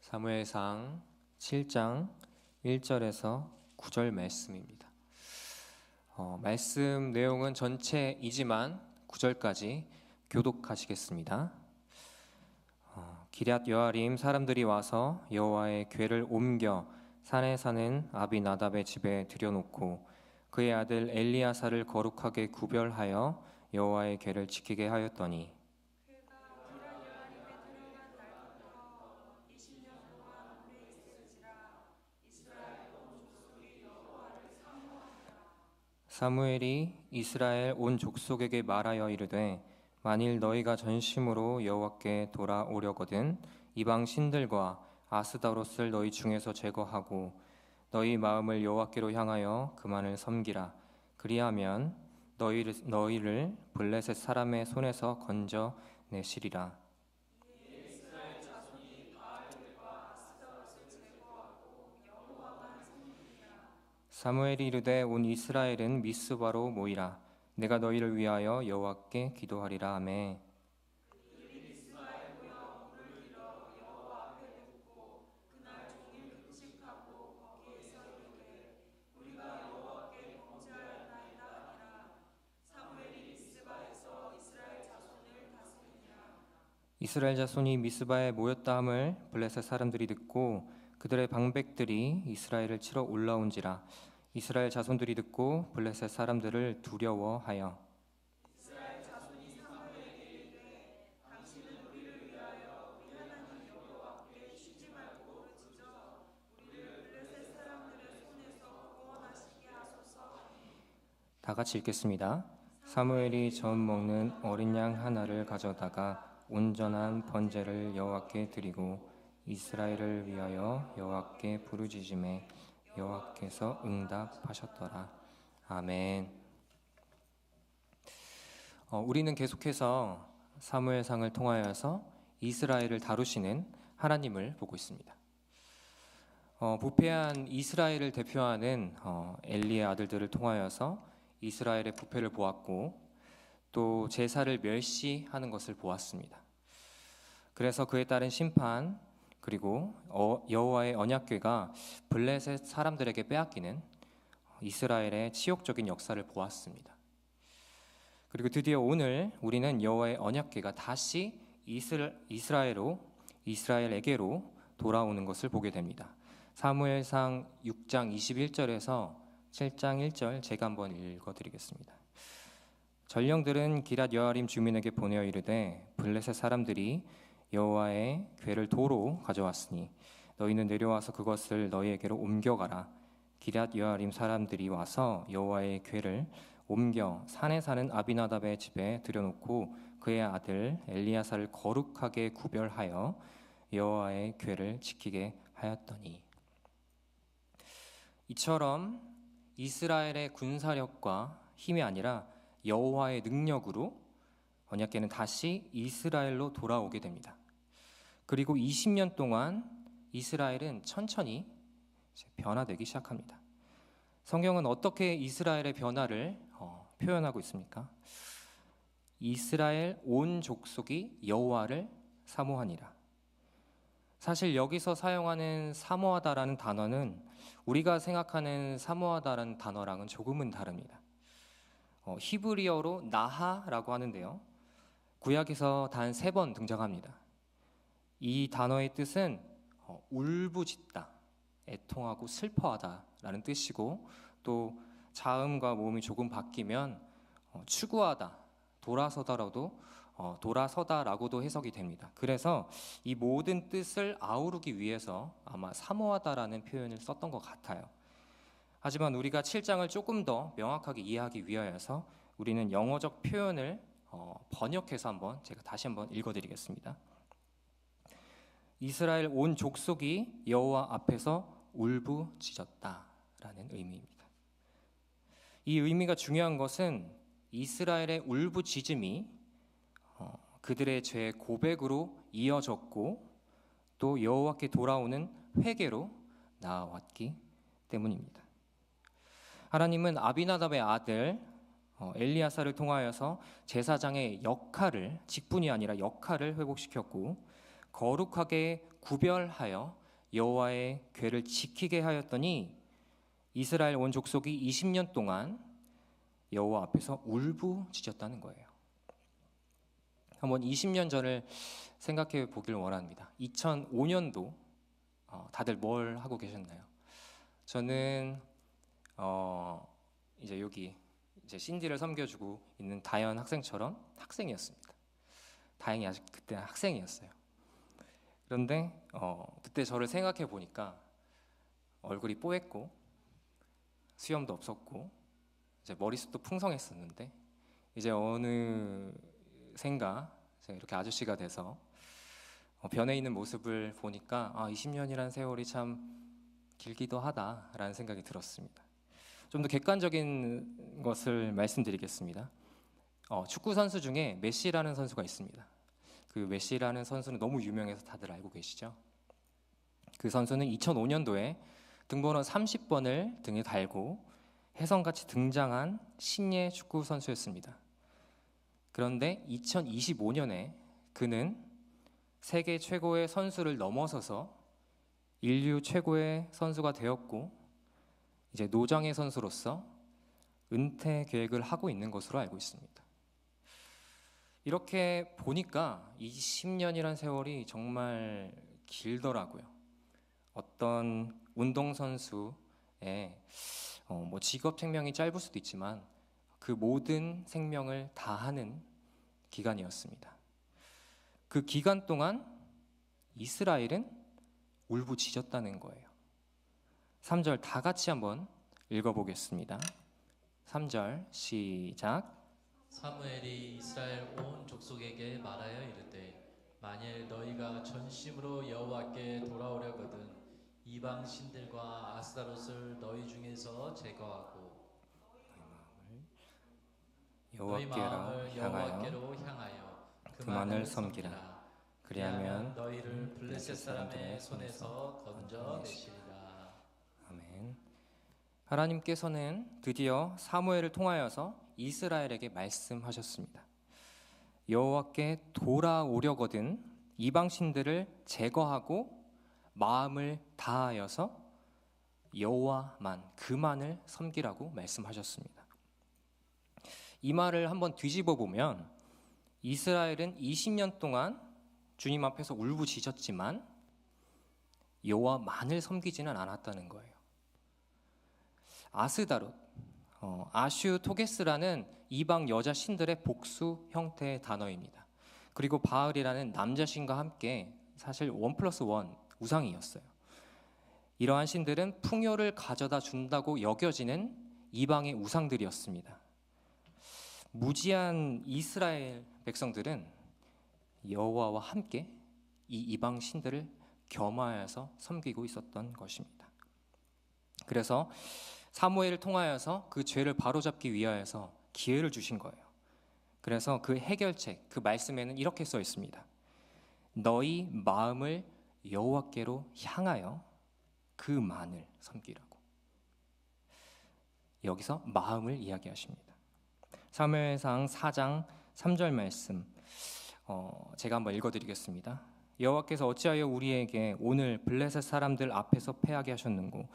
사무엘상 7장 1절에서 9절 말씀입니다. 말씀 내용은 전체이지만 9절까지 교독하시겠습니다. 기럇 여아림 사람들이 와서 여호와의 궤를 옮겨 산에 사는 아비나답의 집에 들여놓고 그의 아들 엘리야사를 거룩하게 구별하여 여호와의 궤를 지키게 하였더니 사무엘이 이스라엘 온 족속에게 말하여 이르되 만일 너희가 전심으로 여호와께 돌아오려거든 이방 신들과 아스다롯을 너희 중에서 제거하고 너희 마음을 여호와께로 향하여 그만을 섬기라. 그리하면 너희를 블레셋 사람의 손에서 건져 내시리라. 사무엘이 이르되 온 이스라엘은 미스바로 모이라. 내가 너희를 위하여 여호와께 기도하리라 하매 이스라엘 자손이 미스바에 모였다 함을 블레셋 사람들이 듣고 그들의 방백들이 이스라엘을 치러 올라온지라. 이스라엘 자손들이 듣고 블레셋 사람들을 두려워하여 다 같이 읽겠습니다. 사무엘이 전 먹는 어린 양 하나를 가져다가 온전한 번제를 여호와께 드리고 이스라엘을 위하여 여호와께 부르짖음에 여호와께서 응답하셨더라. 아멘. 우리는 계속해서 사무엘상을 통하여서 이스라엘을 다루시는 하나님을 보고 있습니다. 부패한 이스라엘을 대표하는 엘리의 아들들을 통하여서 이스라엘의 부패를 보았고 또 제사를 멸시하는 것을 보았습니다. 그래서 그에 따른 심판 그리고 여호와의 언약궤가 블레셋 사람들에게 빼앗기는 이스라엘의 치욕적인 역사를 보았습니다. 그리고 드디어 오늘 우리는 여호와의 언약궤가 다시 이스라엘에게로 돌아오는 것을 보게 됩니다. 사무엘상 6장 21절에서 7장 1절 제가 한번 읽어드리겠습니다. 전령들은 기럇 여아림 주민에게 보내어 이르되 블레셋 사람들이 여호와의 궤를 도로 가져왔으니 너희는 내려와서 그것을 너희에게로 옮겨가라. 기럇 여아림 사람들이 와서 여호와의 궤를 옮겨 산에 사는 아비나답의 집에 들여놓고 그의 아들 엘리야사를 거룩하게 구별하여 여호와의 궤를 지키게 하였더니. 이처럼 이스라엘의 군사력과 힘이 아니라 여호와의 능력으로 언약궤는 다시 이스라엘로 돌아오게 됩니다. 그리고 20년 동안 이스라엘은 천천히 변화되기 시작합니다. 성경은 어떻게 이스라엘의 변화를 표현하고 있습니까? 이스라엘 온 족속이 여호와를 사모하니라. 사실 여기서 사용하는 사모하다라는 단어는 우리가 생각하는 사모하다라는 단어랑은 조금은 다릅니다. 히브리어로 나하라고 하는데요. 구약에서 단 3번 등장합니다. 이 단어의 뜻은 울부짖다, 애통하고 슬퍼하다라는 뜻이고 또 자음과 모음이 조금 바뀌면 추구하다, 돌아서다라고도 해석이 됩니다. 그래서 이 모든 뜻을 아우르기 위해서 아마 사모하다라는 표현을 썼던 것 같아요. 하지만 우리가 7장을 조금 더 명확하게 이해하기 위하여서 우리는 영어적 표현을 번역해서 제가 다시 한번 읽어드리겠습니다. 이스라엘 온 족속이 여호와 앞에서 울부짖었다라는 의미입니다. 이 의미가 중요한 것은 이스라엘의 울부짖음이 그들의 죄 고백으로 이어졌고 또 여호와께 돌아오는 회개로 나아왔기 때문입니다. 하나님은 아비나답의 아들 엘리야사를 통하여서 제사장의 역할을, 직분이 아니라 역할을 회복시켰고 거룩하게 구별하여 여호와의 궤를 지키게 하였더니 이스라엘 온 족속이 20년 동안 여호와 앞에서 울부짖었다는 거예요. 한번 20년 전을 생각해 보길 원합니다. 2005년도 다들 뭘 하고 계셨나요? 저는 이제 여기 이제 신디를 섬겨주고 있는 다현 학생처럼 학생이었습니다. 다행히 아직 그때 학생이었어요. 그런데 그때 저를 생각해 보니까 얼굴이 뽀했고 수염도 없었고 이제 머리숱도 풍성했었는데 이제 어느샌가 제가 이렇게 아저씨가 돼서 변해 있는 모습을 보니까 20년이라는 세월이 참 길기도 하다라는 생각이 들었습니다. 좀 더 객관적인 것을 말씀드리겠습니다. 축구 선수 중에 메시라는 선수가 있습니다. 그 메시라는 선수는 너무 유명해서 다들 알고 계시죠? 그 선수는 2005년도에 등번호 30번을 등에 달고 혜성같이 등장한 신예 축구 선수였습니다. 그런데 2025년에 그는 세계 최고의 선수를 넘어서서 인류 최고의 선수가 되었고 이제 노장의 선수로서 은퇴 계획을 하고 있는 것으로 알고 있습니다. 이렇게 보니까 20년이란 세월이 정말 길더라고요. 어떤 운동선수의 직업 생명이 짧을 수도 있지만 그 모든 생명을 다하는 기간이었습니다. 그 기간 동안 이스라엘은 울부짖었다는 거예요. 3절 다 같이 한번 읽어보겠습니다. 3절 시작. 사무엘이 이스라엘 온 족속에게 말하여 이르되 만일 너희가 전심으로 여호와께 돌아오려거든 이방 신들과 아스타롯을 너희 중에서 제거하고 너희 마음을 여호와께로 향하여 그만을 섬기라. 그리하면 너희를 블레셋 사람들의 손에서 건져내시리라. 아멘. 하나님께서는 드디어 사무엘을 통하여서 이스라엘에게 말씀하셨습니다. 여호와께 돌아오려거든 이방 신들을 제거하고 마음을 다하여서 여호와만 그만을 섬기라고 말씀하셨습니다. 이 말을 한번 뒤집어 보면 이스라엘은 20년 동안 주님 앞에서 울부짖었지만 여호와만을 섬기지는 않았다는 거예요. 아스다롯, 아슈 토게스라는 이방 여자 신들의 복수 형태의 단어입니다. 그리고 바알이라는 남자 신과 함께 사실 1+1 우상이었어요. 이러한 신들은 풍요를 가져다 준다고 여겨지는 이방의 우상들이었습니다. 무지한 이스라엘 백성들은 여호와와 함께 이 이방 신들을 겸하여서 섬기고 있었던 것입니다. 그래서 사무엘을 통하여서 그 죄를 바로잡기 위하여서 기회를 주신 거예요. 그래서 그 해결책, 그 말씀에는 이렇게 써 있습니다. 너희 마음을 여호와께로 향하여 그만을 섬기라고. 여기서 마음을 이야기하십니다. 사무엘상 4장 3절 말씀 제가 한번 읽어드리겠습니다. 여호와께서 어찌하여 우리에게 오늘 블레셋 사람들 앞에서 패하게 하셨는고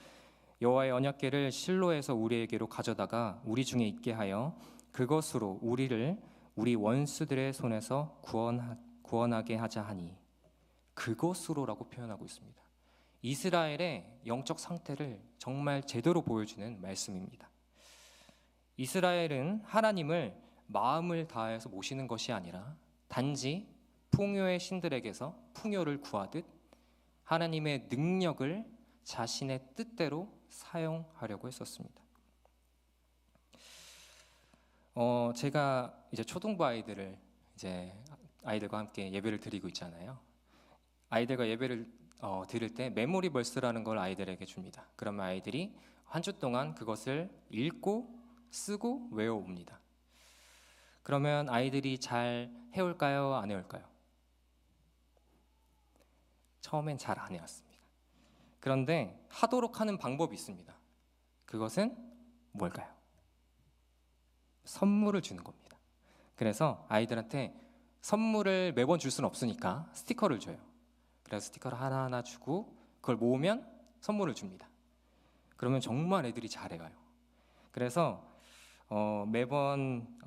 여호와의 언약궤를 실로에서 우리에게로 가져다가 우리 중에 있게 하여 그것으로 우리를 우리 원수들의 손에서 구원하게 하자 하니. 그것으로라고 표현하고 있습니다. 이스라엘의 영적 상태를 정말 제대로 보여주는 말씀입니다. 이스라엘은 하나님을 마음을 다해서 모시는 것이 아니라 단지 풍요의 신들에게서 풍요를 구하듯 하나님의 능력을 자신의 뜻대로 사용하려고 했었습니다. 제가 이제 초등부 아이들을 이제 아이들과 함께 예배를 드리고 있잖아요. 아이들과 예배를 드릴 때 메모리 벌스라는 걸 아이들에게 줍니다. 그러면 아이들이 한 주 동안 그것을 읽고 쓰고 외워옵니다. 그러면 아이들이 잘 해올까요? 안 해올까요? 처음엔 잘 안 해왔습니다. 그런데 하도록 하는 방법이 있습니다. 그것은 뭘까요? 선물을 주는 겁니다. 그래서 아이들한테 선물을 매번 줄 수는 없으니까 스티커를 줘요. 그래서 스티커를 하나하나 주고 그걸 모으면 선물을 줍니다. 그러면 정말 애들이 잘해가요. 그래서 매번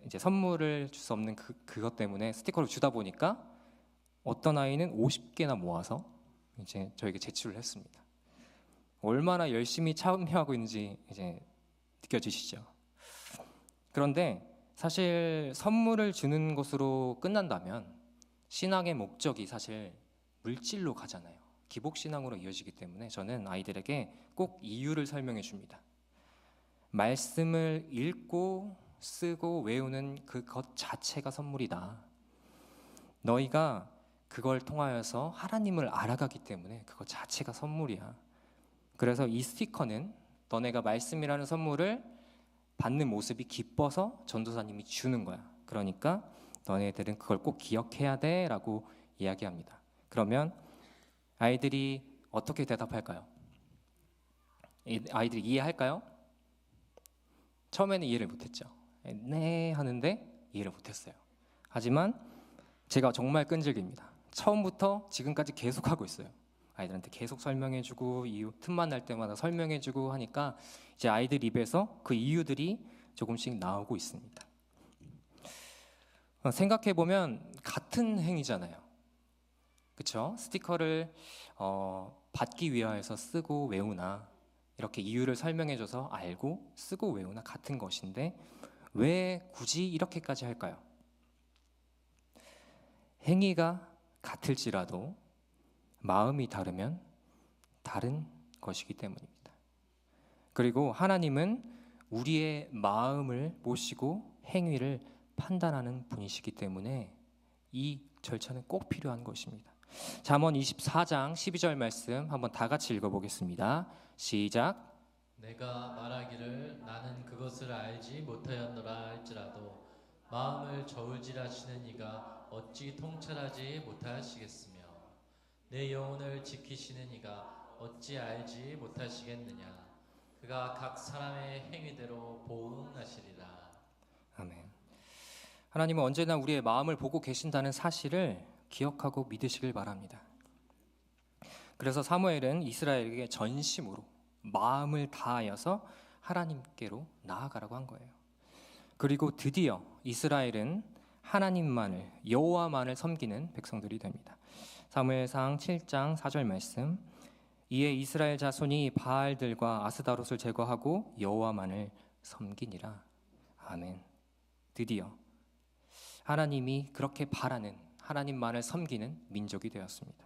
이제 선물을 줄 수 없는 그것 때문에 스티커를 주다 보니까 어떤 아이는 50개나 모아서 이제 저에게 제출을 했습니다. 얼마나 열심히 참여하고 있는지 이제 느껴지시죠? 그런데 사실 선물을 주는 것으로 끝난다면 신앙의 목적이 사실 물질로 가잖아요. 기복신앙으로 이어지기 때문에 저는 아이들에게 꼭 이유를 설명해 줍니다. 말씀을 읽고 쓰고 외우는 그것 자체가 선물이다. 너희가 그걸 통하여서 하나님을 알아가기 때문에 그것 자체가 선물이야. 그래서 이 스티커는 너네가 말씀이라는 선물을 받는 모습이 기뻐서 전도사님이 주는 거야. 그러니까 너네들은 그걸 꼭 기억해야 돼 라고 이야기합니다. 그러면 아이들이 어떻게 대답할까요? 아이들이 이해할까요? 처음에는 이해를 못했죠. 네 하는데 이해를 못했어요. 하지만 제가 정말 끈질깁니다. 처음부터 지금까지 계속 하고 있어요. 아이들한테 계속 설명해주고 이유 틈만 날 때마다 설명해주고 하니까 이제 아이들 입에서 그 이유들이 조금씩 나오고 있습니다. 생각해보면 같은 행위잖아요. 그렇죠? 스티커를 받기 위하여서 쓰고 외우나 이렇게 이유를 설명해줘서 알고 쓰고 외우나 같은 것인데 왜 굳이 이렇게까지 할까요? 행위가 같을지라도 마음이 다르면 다른 것이기 때문입니다. 그리고 하나님은 우리의 마음을 보시고 행위를 판단하는 분이시기 때문에 이 절차는 꼭 필요한 것입니다. 잠언 24장 12절 말씀 한번 다 같이 읽어보겠습니다. 시작. 내가 말하기를 나는 그것을 알지 못하였노라 할지라도 마음을 저울질하시는 이가 어찌 통찰하지 못하시겠으며 내 영혼을 지키시는 이가 어찌 알지 못하시겠느냐. 그가 각 사람의 행위대로 보응하시리라. 아멘. 하나님은 언제나 우리의 마음을 보고 계신다는 사실을 기억하고 믿으시길 바랍니다. 그래서 사무엘은 이스라엘에게 전심으로 마음을 다하여서 하나님께로 나아가라고 한 거예요. 그리고 드디어 이스라엘은 하나님만을, 여호와만을 섬기는 백성들이 됩니다. 사무엘상 7장 4절 말씀. 이에 이스라엘 자손이 바알들과 아스다롯을 제거하고 여호와만을 섬기니라. 아멘. 드디어 하나님이 그렇게 바라는 하나님만을 섬기는 민족이 되었습니다.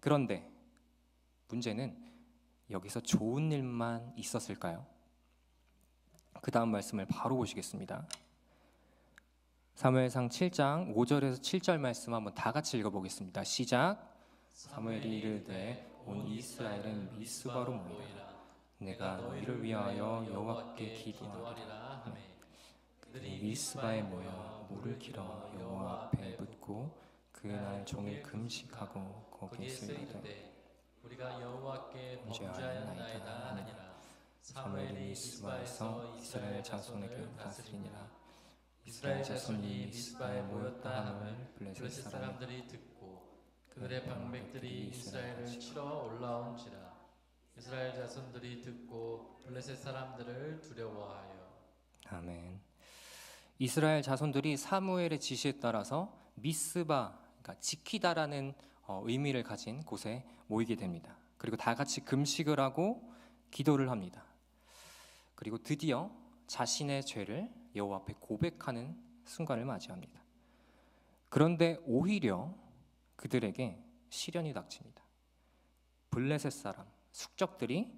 그런데 문제는 여기서 좋은 일만 있었을까요? 그 다음 말씀을 바로 보시겠습니다. 사무엘상 7장 5절에서 7절 말씀 한번 다 같이 읽어보겠습니다. 시작. 사무엘이 이르되 온 이스라엘은 미스바로 모이라. 내가 너희를 위하여 여호와께 기도하리라 하매 그들이 미스바에 모여 물을 길어 여호와 앞에 붓고 그날 종일 금식하고 거기에서 이르되 우리가 여호와께 범죄하였나이다 하니라. 사무엘이 미스바에서 이스라엘 자손에게 다스리니라. 이스라엘 자손이 미스바에 모였다 함을 블레셋 사람들이 듣고 그들의 방백들이 이스라엘을 치러 올라온지라. 이스라엘 자손들이 듣고 블레셋 사람들을 두려워하여. 아멘. 이스라엘 자손들이 사무엘의 지시에 따라서 미스바, 그러니까 지키다라는 의미를 가진 곳에 모이게 됩니다. 그리고 다 같이 금식을 하고 기도를 합니다. 그리고 드디어 자신의 죄를 여호와 앞에 고백하는 순간을 맞이합니다. 그런데 오히려 그들에게 시련이 닥칩니다. 블레셋 사람, 숙적들이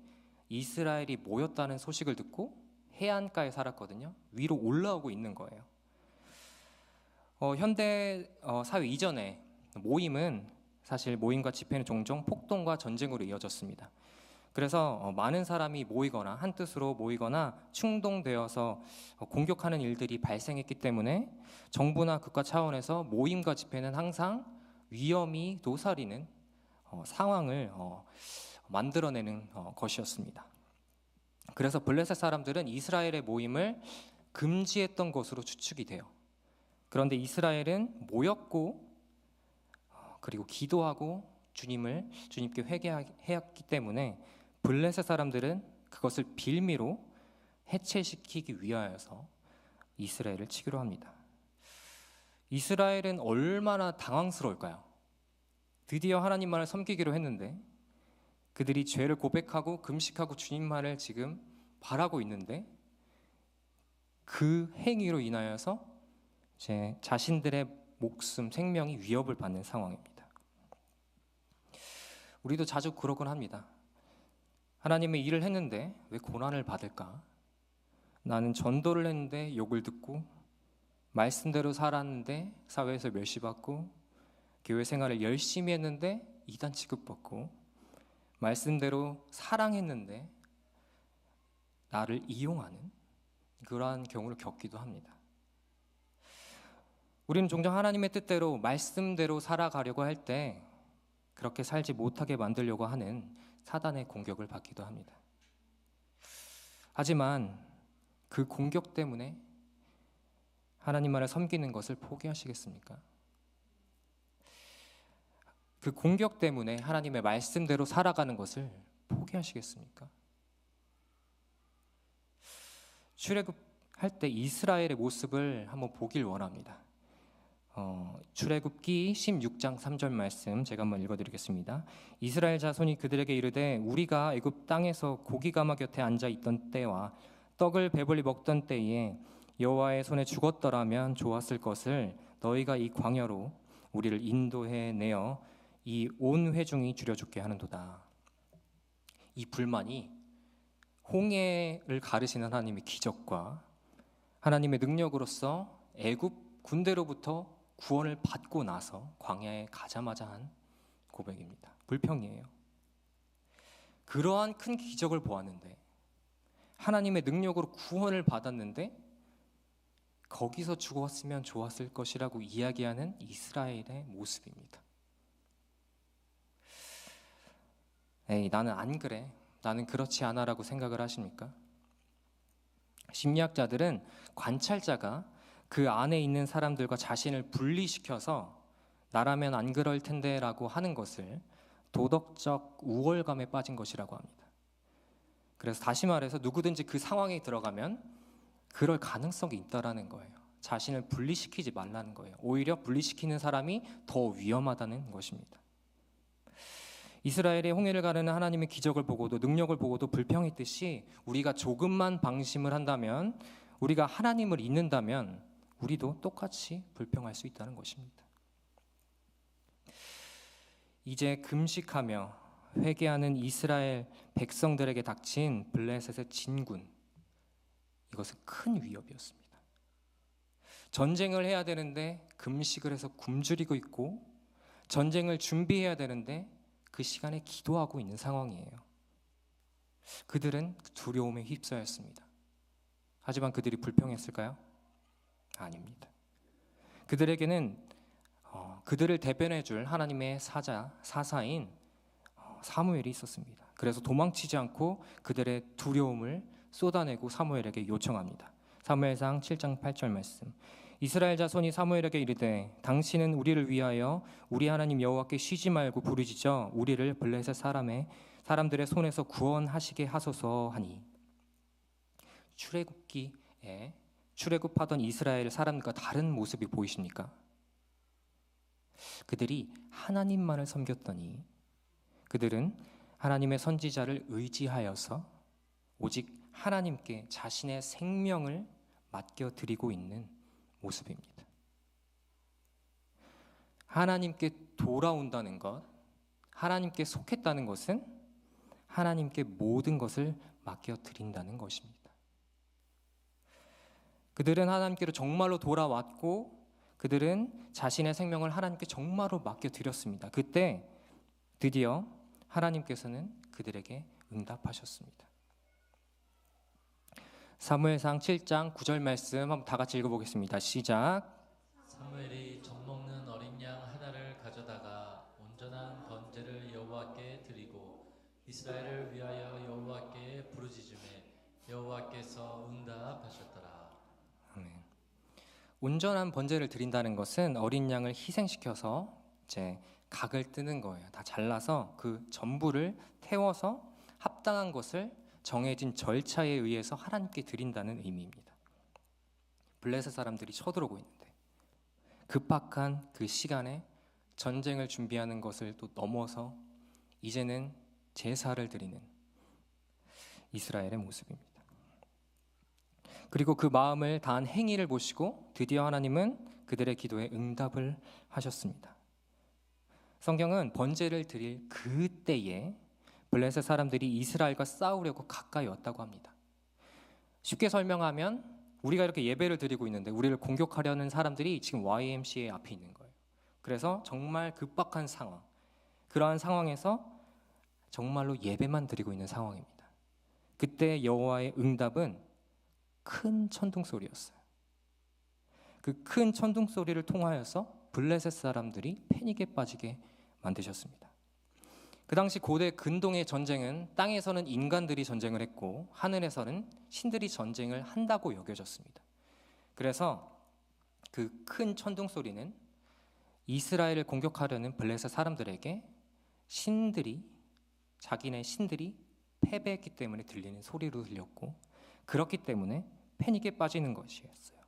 이스라엘이 모였다는 소식을 듣고 해안가에 살았거든요. 위로 올라오고 있는 거예요. 현대 사회 이전에 모임은 사실 모임과 집회는 종종 폭동과 전쟁으로 이어졌습니다. 그래서 많은 사람이 모이거나 한뜻으로 모이거나 충동되어서 공격하는 일들이 발생했기 때문에 정부나 국가 차원에서 모임과 집회는 항상 위험이 도사리는 상황을 만들어내는 것이었습니다. 그래서 블레셋 사람들은 이스라엘의 모임을 금지했던 것으로 추측이 돼요. 그런데 이스라엘은 모였고 그리고 기도하고 주님께 회개했기 때문에 블레셋 사람들은 그것을 빌미로 해체시키기 위하여서 이스라엘을 치기로 합니다. 이스라엘은 얼마나 당황스러울까요? 드디어 하나님만을 섬기기로 했는데 그들이 죄를 고백하고 금식하고 주님만을 지금 바라고 있는데 그 행위로 인하여서 자신들의 목숨, 생명이 위협을 받는 상황입니다. 우리도 자주 그러곤 합니다. 하나님의 일을 했는데 왜 고난을 받을까? 나는 전도를 했는데 욕을 듣고, 말씀대로 살았는데 사회에서 멸시받고, 교회 생활을 열심히 했는데 이단 취급받고, 말씀대로 사랑했는데 나를 이용하는 그러한 경우를 겪기도 합니다. 우리는 종종 하나님의 뜻대로 말씀대로 살아가려고 할 때 그렇게 살지 못하게 만들려고 하는 사단의 공격을 받기도 합니다. 하지만 그 공격 때문에 하나님만을 섬기는 것을 포기하시겠습니까? 그 공격 때문에 하나님의 말씀대로 살아가는 것을 포기하시겠습니까? 출애굽할 때 이스라엘의 모습을 한번 보길 원합니다. 출애굽기 16장 3절 말씀 제가 한번 읽어드리겠습니다. 이스라엘 자손이 그들에게 이르되 우리가 애굽 땅에서 고기 가마 곁에 앉아 있던 때와 떡을 배불리 먹던 때에 여호와의 손에 죽었더라면 좋았을 것을 너희가 이 광야로 우리를 인도해 내어 이 온 회중이 줄여죽게 하는도다. 이 불만이 홍해를 가르시는 하나님의 기적과 하나님의 능력으로서 애굽 군대로부터 구원을 받고 나서 광야에 가자마자 한 고백입니다. 불평이에요. 그러한 큰 기적을 보았는데, 하나님의 능력으로 구원을 받았는데 거기서 죽었으면 좋았을 것이라고 이야기하는 이스라엘의 모습입니다. 에이, 나는 안 그래, 나는 그렇지 않아라고 생각을 하십니까? 심리학자들은 관찰자가 그 안에 있는 사람들과 자신을 분리시켜서 나라면 안 그럴 텐데 라고 하는 것을 도덕적 우월감에 빠진 것이라고 합니다. 그래서 다시 말해서 누구든지 그 상황에 들어가면 그럴 가능성이 있다라는 거예요. 자신을 분리시키지 말라는 거예요. 오히려 분리시키는 사람이 더 위험하다는 것입니다. 이스라엘의 홍해를 가르는 하나님의 기적을 보고도, 능력을 보고도 불평했듯이 우리가 조금만 방심을 한다면, 우리가 하나님을 잊는다면 우리도 똑같이 불평할 수 있다는 것입니다. 이제 금식하며 회개하는 이스라엘 백성들에게 닥친 블레셋의 진군, 이것은 큰 위협이었습니다. 전쟁을 해야 되는데 금식을 해서 굶주리고 있고, 전쟁을 준비해야 되는데 그 시간에 기도하고 있는 상황이에요. 그들은 두려움에 휩싸였습니다. 하지만 그들이 불평했을까요? 아닙니다. 그들에게는 그들을 대변해줄 하나님의 사사인 사무엘이 있었습니다. 그래서 도망치지 않고 그들의 두려움을 쏟아내고 사무엘에게 요청합니다. 사무엘상 7장 8절 말씀. 이스라엘 자손이 사무엘에게 이르되 당신은 우리를 위하여 우리 하나님 여호와께 쉬지 말고 부르짖어 우리를 블레셋 사람들의 손에서 구원하시게 하소서 하니, 출애굽기에 출애굽하던 이스라엘 사람과 다른 모습이 보이십니까? 그들이 하나님만을 섬겼더니 그들은 하나님의 선지자를 의지하여서 오직 하나님께 자신의 생명을 맡겨드리고 있는 모습입니다. 하나님께 돌아온다는 것, 하나님께 속했다는 것은 하나님께 모든 것을 맡겨드린다는 것입니다. 그들은 하나님께로 정말로 돌아왔고 그들은 자신의 생명을 하나님께 정말로 맡겨드렸습니다. 그때 드디어 하나님께서는 그들에게 응답하셨습니다. 사무엘상 7장 9절 말씀 한번 다 같이 읽어보겠습니다. 시작. 사무엘이 젖먹는 어린 양 하나를 가져다가 온전한 번제를 여호와께 드리고 이스라엘을 위하여 여호와께 부르짖음에 여호와께서 응답하셨더라. 아멘. 온전한 번제를 드린다는 것은 어린 양을 희생시켜서 각을 뜨는 거예요. 다 잘라서 그 전부를 태워서 합당한 것을 정해진 절차에 의해서 하나님께 드린다는 의미입니다. 블레셋 사람들이 쳐들어오고 있는데 급박한 그 시간에 전쟁을 준비하는 것을 또 넘어서 이제는 제사를 드리는 이스라엘의 모습입니다. 그리고 그 마음을 다한 행위를 보시고 드디어 하나님은 그들의 기도에 응답을 하셨습니다. 성경은 번제를 드릴 그때에 블레셋 사람들이 이스라엘과 싸우려고 가까이 왔다고 합니다. 쉽게 설명하면 우리가 이렇게 예배를 드리고 있는데 우리를 공격하려는 사람들이 지금 YMCA 앞에 있는 거예요. 그래서 정말 급박한 상황, 그러한 상황에서 정말로 예배만 드리고 있는 상황입니다. 그때 여호와의 응답은 큰 천둥 소리였어요. 그 큰 천둥 소리를 통하여서 블레셋 사람들이 패닉에 빠지게 만드셨습니다. 그 당시 고대 근동의 전쟁은 땅에서는 인간들이 전쟁을 했고 하늘에서는 신들이 전쟁을 한다고 여겨졌습니다. 그래서 그 큰 천둥 소리는 이스라엘을 공격하려는 블레셋 사람들에게 자기네 신들이 패배했기 때문에 들리는 소리로 들렸고, 그렇기 때문에 패닉에 빠지는 것이었어요.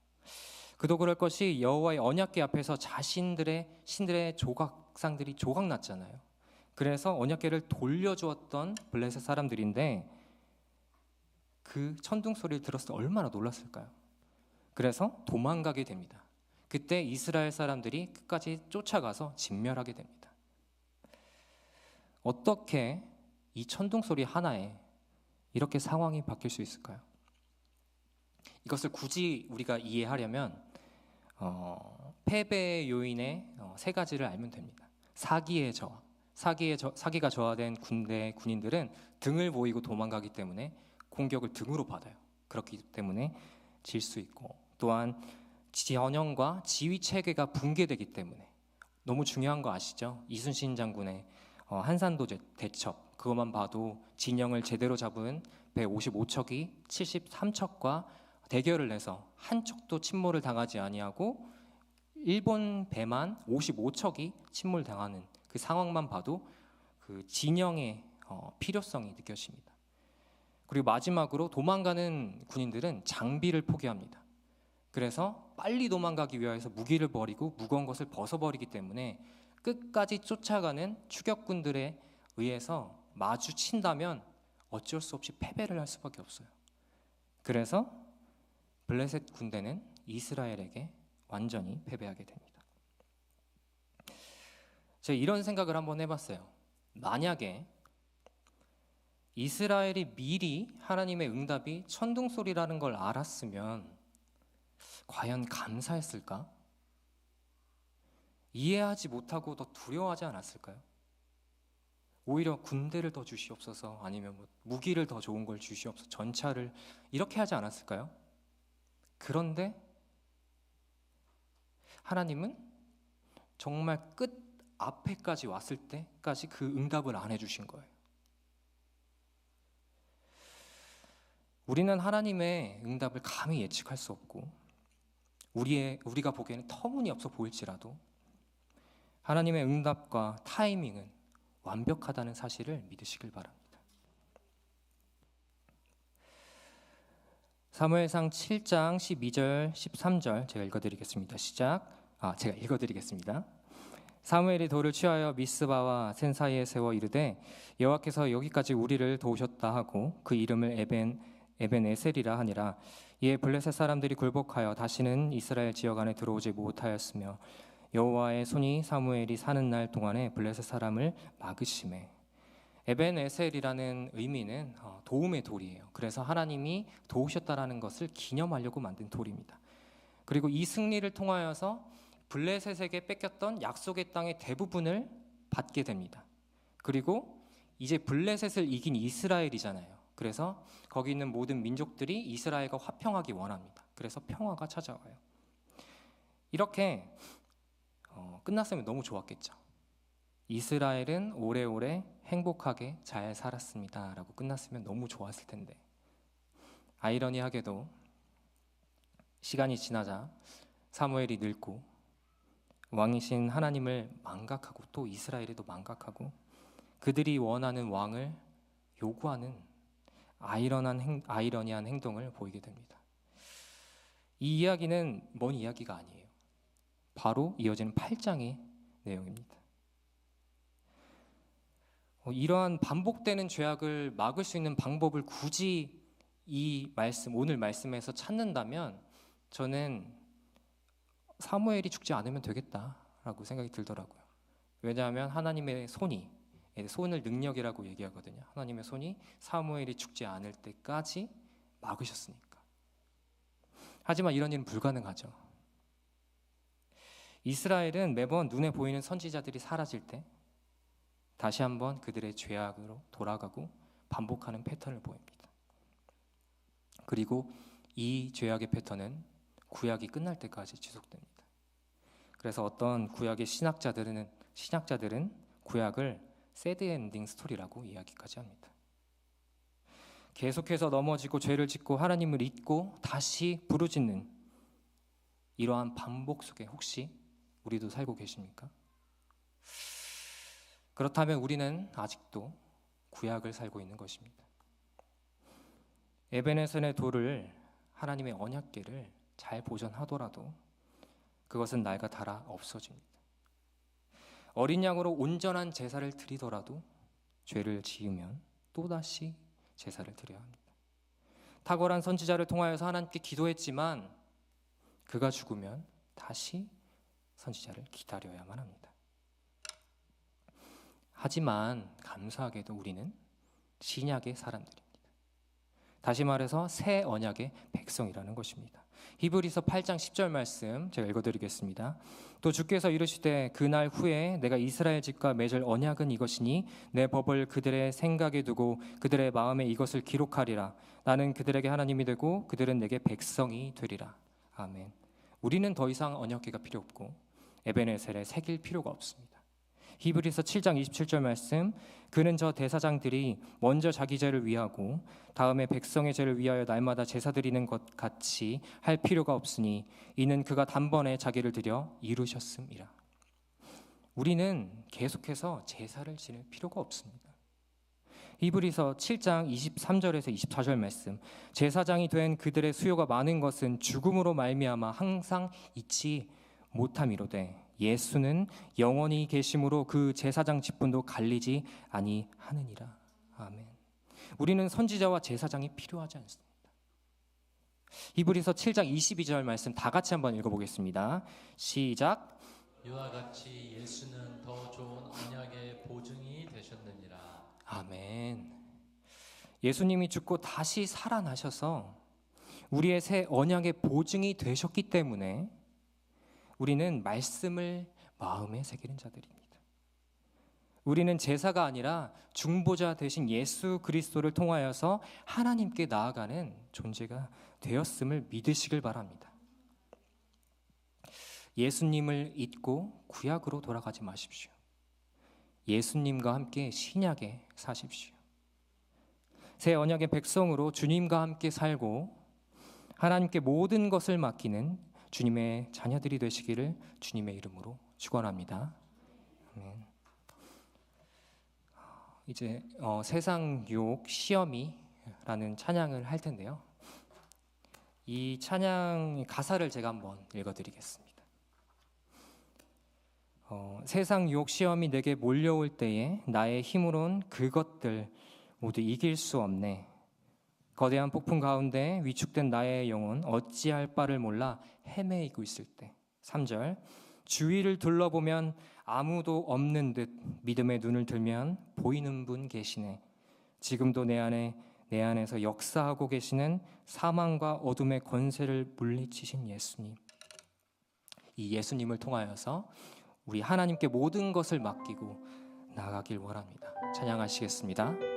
그도 그럴 것이 여호와의 언약궤 앞에서 신들의 조각상들이 조각났잖아요. 그래서 언약궤를 돌려주었던 블레셋 사람들인데 그 천둥 소리를 들었을 때 얼마나 놀랐을까요? 그래서 도망가게 됩니다. 그때 이스라엘 사람들이 끝까지 쫓아가서 진멸하게 됩니다. 어떻게 이 천둥 소리 하나에 이렇게 상황이 바뀔 수 있을까요? 이것을 굳이 우리가 이해하려면 패배의 요인의 세 가지를 알면 됩니다. 사기의 저하. 사기가 저하된 군인들은 등을 보이고 도망가기 때문에 공격을 등으로 받아요. 그렇기 때문에 질 수 있고, 또한 전형과 지휘 체계가 붕괴되기 때문에, 너무 중요한 거 아시죠? 이순신 장군의 한산도 대첩, 그것만 봐도 진영을 제대로 잡은 배 55척이 73척과 대결을 해서 한 척도 침몰을 당하지 아니하고 일본 배만 55척이 침몰당하는 그 상황만 봐도 그 진영의 필요성이 느껴집니다. 그리고 마지막으로 도망가는 군인들은 장비를 포기합니다. 그래서 빨리 도망가기 위해서 무기를 버리고 무거운 것을 벗어버리기 때문에 끝까지 쫓아가는 추격군들에 의해서 마주친다면 어쩔 수 없이 패배를 할 수밖에 없어요. 그래서 블레셋 군대는 이스라엘에게 완전히 패배하게 됩니다. 제가 이런 생각을 한번 해봤어요. 만약에 이스라엘이 미리 하나님의 응답이 천둥소리라는 걸 알았으면 과연 감사했을까? 이해하지 못하고 더 두려워하지 않았을까요? 오히려 군대를 더 주시옵소서, 아니면 무기를 더 좋은 걸 주시옵소서, 전차를, 이렇게 하지 않았을까요? 그런데 하나님은 정말 끝 앞에까지 왔을 때까지 그 응답을 안 해주신 거예요. 우리는 하나님의 응답을 감히 예측할 수 없고 우리가 보기에는 터무니없어 보일지라도 하나님의 응답과 타이밍은 완벽하다는 사실을 믿으시길 바랍니다. 사무엘상 7장 12절 13절 제가 읽어드리겠습니다. 제가 읽어드리겠습니다. 사무엘이 돌을 취하여 미스바와 센 사이에 세워 이르되 여호와께서 여기까지 우리를 도우셨다 하고 그 이름을 에벤에셀이라 하니라. 이에 블레셋 사람들이 굴복하여 다시는 이스라엘 지역 안에 들어오지 못하였으며 여호와의 손이 사무엘이 사는 날 동안에 블레셋 사람을 막으시매. 에벤에셀이라는 의미는 도움의 돌이에요. 그래서 하나님이 도우셨다라는 것을 기념하려고 만든 돌입니다. 그리고 이 승리를 통하여서 블레셋에게 뺏겼던 약속의 땅의 대부분을 받게 됩니다. 그리고 이제 블레셋을 이긴 이스라엘이잖아요. 그래서 거기 있는 모든 민족들이 이스라엘과 화평하기 원합니다. 그래서 평화가 찾아와요. 이렇게 끝났으면 너무 좋았겠죠. 이스라엘은 오래오래 행복하게 잘 살았습니다 라고 끝났으면 너무 좋았을 텐데, 아이러니하게도 시간이 지나자 사무엘이 늙고 왕이신 하나님을 망각하고 또 이스라엘에도 망각하고 그들이 원하는 왕을 요구하는 아이러니한 행동을 보이게 됩니다. 이 이야기는 먼 이야기가 아니에요. 바로 이어지는 8장의 내용입니다. 이러한 반복되는 죄악을 막을 수 있는 방법을 굳이 오늘 말씀에서 찾는다면 저는 사무엘이 죽지 않으면 되겠다라고 생각이 들더라고요. 왜냐하면 하나님의 손을 능력이라고 얘기하거든요. 하나님의 손이 사무엘이 죽지 않을 때까지 막으셨으니까. 하지만 이런 일은 불가능하죠. 이스라엘은 매번 눈에 보이는 선지자들이 사라질 때 다시 한번 그들의 죄악으로 돌아가고 반복하는 패턴을 보입니다. 그리고 이 죄악의 패턴은 구약이 끝날 때까지 지속됩니다. 그래서 어떤 구약의 신학자들은 구약을 새드 엔딩 스토리라고 이야기까지 합니다. 계속해서 넘어지고 죄를 짓고 하나님을 잊고 다시 부르짖는 이러한 반복 속에 혹시 우리도 살고 계십니까? 그렇다면 우리는 아직도 구약을 살고 있는 것입니다. 에베네셀의 돌을, 하나님의 언약궤를 잘 보존하더라도 그것은 날과 달아 없어집니다. 어린 양으로 온전한 제사를 드리더라도 죄를 지으면 또다시 제사를 드려야 합니다. 탁월한 선지자를 통하여서 하나님께 기도했지만 그가 죽으면 다시 선지자를 기다려야만 합니다. 하지만 감사하게도 우리는 신약의 사람들입니다. 다시 말해서 새 언약의 백성이라는 것입니다. 히브리서 8장 10절 말씀 제가 읽어드리겠습니다. 또 주께서 이르시되 그날 후에 내가 이스라엘 집과 맺을 언약은 이것이니 내 법을 그들의 생각에 두고 그들의 마음에 이것을 기록하리라. 나는 그들에게 하나님이 되고 그들은 내게 백성이 되리라. 아멘. 우리는 더 이상 언약궤가 필요 없고 에베네셀에 새길 필요가 없습니다. 히브리서 7장 27절 말씀, 그는 저 대사장들이 먼저 자기 죄를 위하고 다음에 백성의 죄를 위하여 날마다 제사 드리는 것 같이 할 필요가 없으니 이는 그가 단번에 자기를 드려 이루셨음이라. 우리는 계속해서 제사를 지낼 필요가 없습니다. 히브리서 7장 23절에서 24절 말씀, 제사장이 된 그들의 수요가 많은 것은 죽음으로 말미암아 항상 잊지 못함이로되 예수는 영원히 계심으로 그 제사장 직분도 갈리지 아니하느니라. 아멘. 우리는 선지자와 제사장이 필요하지 않습니다. 히브리서 7장 22절 말씀 다 같이 한번 읽어보겠습니다. 시작. 이와 같이 예수는 더 좋은 언약의 보증이 되셨느니라. 아멘. 예수님이 죽고 다시 살아나셔서 우리의 새 언약의 보증이 되셨기 때문에 우리는 말씀을 마음에 새기는 자들입니다. 우리는 제사가 아니라 중보자 되신 예수 그리스도를 통하여서 하나님께 나아가는 존재가 되었음을 믿으시길 바랍니다. 예수님을 잊고 구약으로 돌아가지 마십시오. 예수님과 함께 신약에 사십시오. 새 언약의 백성으로 주님과 함께 살고 하나님께 모든 것을 맡기는 주님의 자녀들이 되시기를 주님의 이름으로 축원합니다. 아멘. 이제 세상 유혹 시험이라는 찬양을 할 텐데요. 이 찬양 가사를 제가 한번 읽어드리겠습니다. 세상 유혹 시험이 내게 몰려올 때에 나의 힘으론 그것들 모두 이길 수 없네. 거대한 폭풍 가운데 위축된 나의 영혼 어찌할 바를 몰라 헤매이고 있을 때. 3절, 주위를 둘러보면 아무도 없는 듯 믿음의 눈을 들면 보이는 분 계시네. 지금도 내 안에서 역사하고 계시는 사망과 어둠의 권세를 물리치신 예수님. 이 예수님을 통하여서 우리 하나님께 모든 것을 맡기고 나아가길 원합니다. 찬양하시겠습니다.